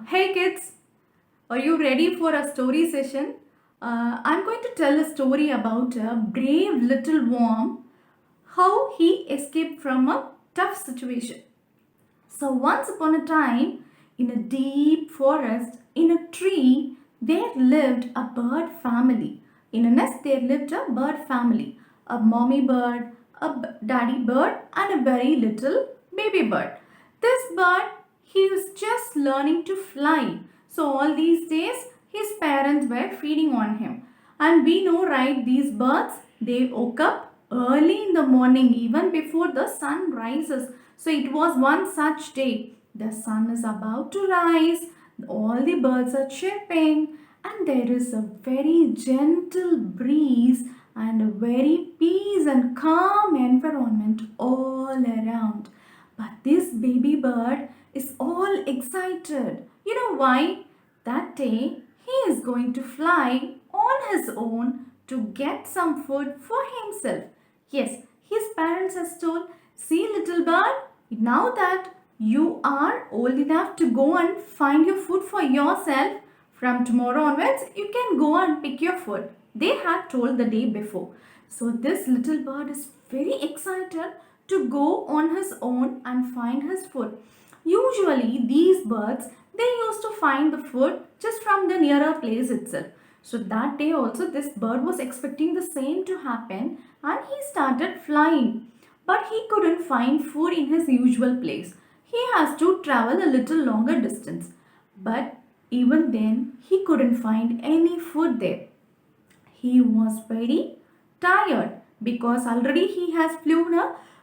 Hey kids, are you ready for a story session? I'm going to tell a story about a brave little worm, how he escaped from a tough situation. So, once upon a time, in a deep forest, in a tree, there lived a bird family. In a nest, there lived a bird family, a mommy bird, a daddy bird, and a very little baby bird. This bird, he was just learning to fly. So, all these days, his parents were feeding on him. And we know, right, these birds, they woke up early in the morning, even before the sun rises. So it was one such day. The sun is about to rise, all the birds are chirping, and there is a very gentle breeze and a very peace and calm environment all around. But this baby bird is all excited. You know why? That day he is going to fly on his own to get some food for himself. Yes, his parents has told, see little bird, now that you are old enough to go and find your food for yourself, from tomorrow onwards you can go and pick your food. They had told the day before. So this little bird is very excited to go on his own and find his food. Usually these birds, they used to find the food just from the nearer place itself. So that day also this bird was expecting the same to happen and he started flying. But he couldn't find food in his usual place. He has to travel a little longer distance. But even then he couldn't find any food there. He was very tired because already he has flown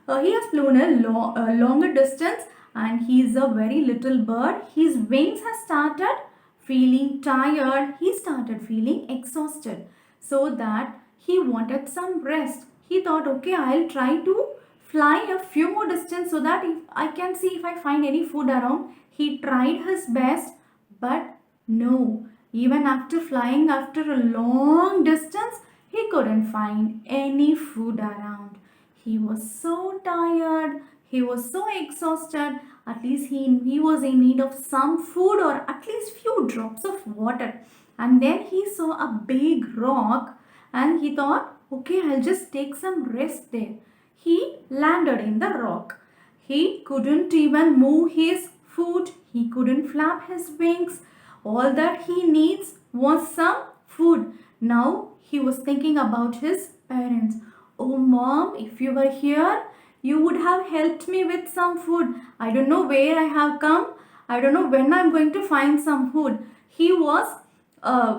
a longer distance and he is a very little bird. His wings have started feeling tired. He started feeling exhausted, so that he wanted some rest. He thought, okay, I'll try to fly a few more distance so that if I can see if I find any food around. He tried his best, but no, even after flying after a long distance, he couldn't find any food around. He was so tired, he was so exhausted. At least he was in need of some food or at least few drops of water. And then he saw a big rock and he thought, okay, I'll just take some rest there. He landed in the rock. He couldn't even move his foot, he couldn't flap his wings. All that he needs was some food. Now he was thinking about his parents. Oh, mom, if you were here, you would have helped me with some food. I don't know where I have come. I don't know when I'm going to find some food. He was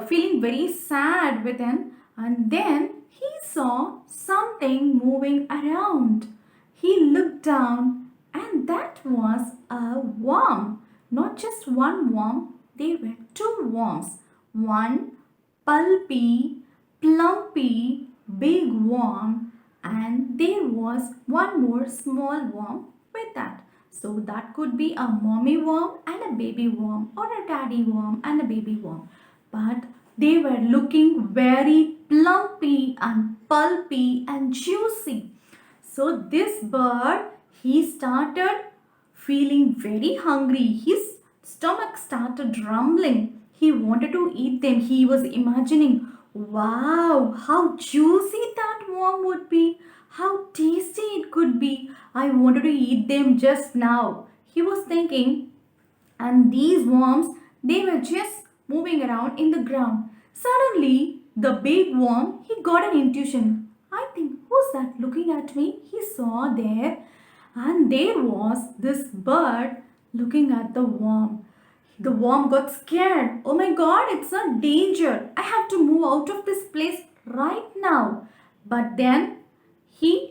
feeling very sad within, and then he saw something moving around. He looked down, and that was a worm. Not just one worm, there were two worms. One pulpy, plumpy, big worm, and there was one more small worm with that. So that could be a mommy worm and a baby worm, or a daddy worm and a baby worm. But they were looking very plumpy and pulpy and juicy. So this bird, he started feeling very hungry. His stomach started rumbling. He wanted to eat them. He was imagining, wow, how juicy that worm would be. How tasty it could be. I wanted to eat them just now. He was thinking, and these worms, they were just moving around in the ground. Suddenly, the big worm, he got an intuition. I think, who's that looking at me? He saw there, and there was this bird looking at the worm. The worm got scared. Oh my god, it's a danger. I have to move out of this place right now. But then he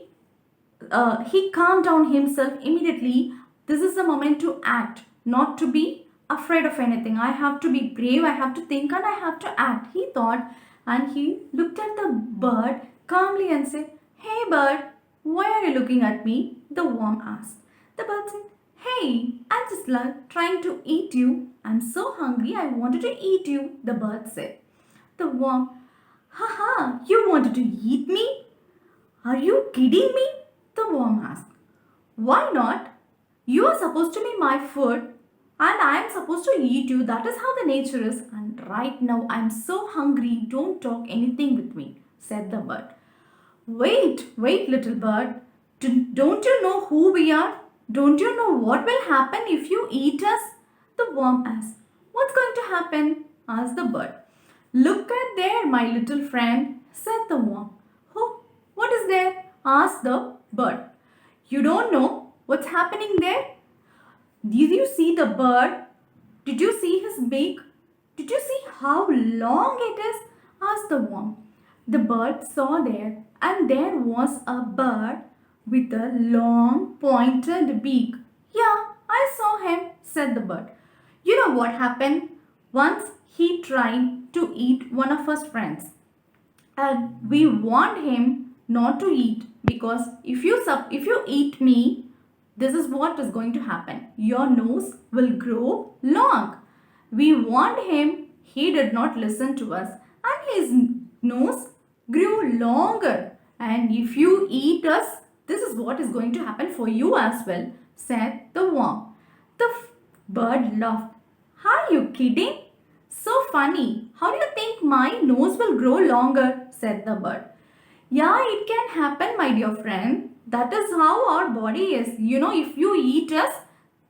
he calmed down himself immediately. This is the moment to act, not to be afraid of anything. I have to be brave, I have to think, and I have to act, he thought. And he looked at the bird calmly and said, hey bird, why are you looking at me? The worm asked. The bird said, hey, I'm just trying to eat you. I'm so hungry, I wanted to eat you, the bird said. The worm, haha, you wanted to eat me? Are you kidding me? The worm asked. Why not? You are supposed to be my food. and I am supposed to eat you. That is how the nature is. And right now I am so hungry. Don't talk anything with me, said the bird. Wait, wait, little bird. Don't you know who we are? Don't you know what will happen if you eat us? The worm asked. What's going to happen? Asked the bird. Look at there, my little friend, said the worm. Who? What is there? Asked the bird. You don't know what's happening there? Did you see the bird? Did you see his beak? Did you see how long it is? Asked the worm. The bird saw there, and there was a bird with a long pointed beak. Yeah, I saw him, said the bird. You know what happened? Once he tried to eat one of his friends, and we warned him not to eat, because if you eat me, this is what is going to happen. Your nose will grow long. We warned him, he did not listen to us, and his nose grew longer. And if you eat us, this is what is going to happen for you as well, said the worm. The bird laughed. Are you kidding? So funny. How do you think my nose will grow longer? Said the bird. Yeah, it can happen, my dear friend. That is how our body is. You know, if you eat us,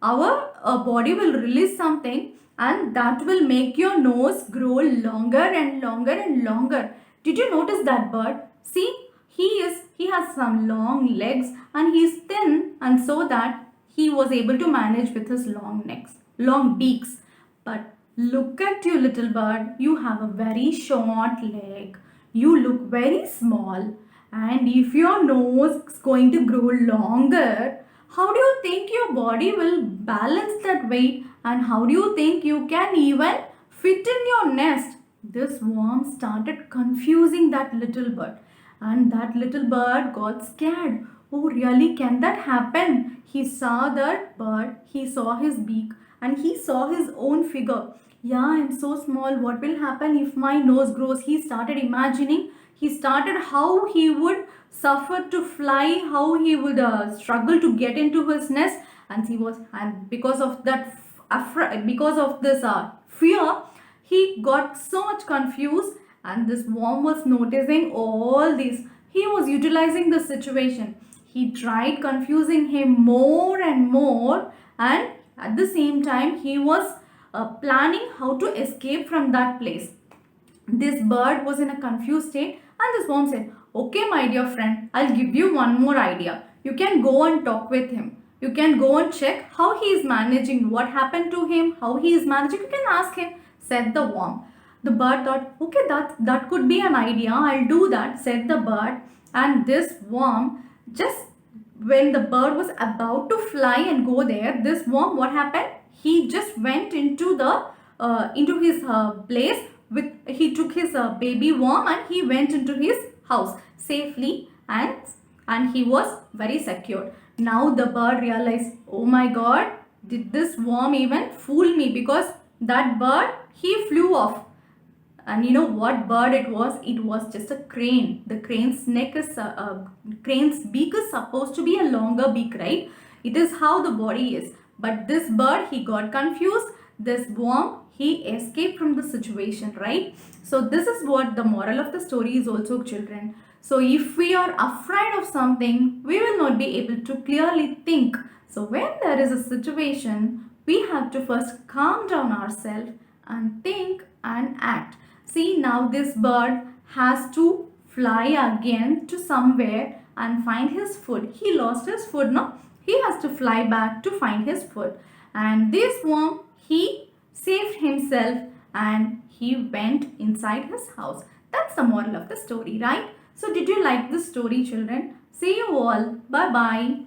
our body will release something, and that will make your nose grow longer and longer and longer. Did you notice that bird? See, he has some long legs, and he is thin, and so that he was able to manage with his long beaks. But look at you, little bird. You have a very short leg. You look very small. And if your nose is going to grow longer, how do you think your body will balance that weight? And how do you think you can even fit in your nest? This worm started confusing that little bird. And that little bird got scared. Oh, really? Can that happen? He saw that bird, he saw his beak, and he saw his own figure. Yeah, I'm so small. What will happen if my nose grows? He started imagining. He started how he would suffer to fly, how he would struggle to get into his nest, and because of that, because of this fear, he got so much confused, and this worm was noticing all this. He was utilizing the situation. He tried confusing him more and more, and at the same time, he was planning how to escape from that place. This bird was in a confused state, and this worm said, okay, my dear friend, I'll give you one more idea. You can go and talk with him. You can go and check how he is managing, what happened to him, how he is managing. You can ask him, said the worm. The bird thought, okay, that could be an idea. I'll do that, said the bird. And this worm, just when the bird was about to fly and go there, this worm, what happened? He just went into his place with. He took his baby worm, and he went into his house safely, and he was very secure. Now the bird realized, oh my God, did this worm even fool me? Because that bird, he flew off. And you know what bird it was? It was just a crane. The crane's beak is supposed to be a longer beak, right? It is how the body is. But this bird, he got confused. This worm, he escaped from the situation, right? So this is what the moral of the story is also, children. So if we are afraid of something, we will not be able to clearly think. So when there is a situation, we have to first calm down ourselves and think and act. See, now this bird has to fly again to somewhere and find his food. He lost his food, no? He has to fly back to find his food. And this worm, he saved himself, and he went inside his house. That's the moral of the story, right? So did you like this story, children? See you all. Bye-bye.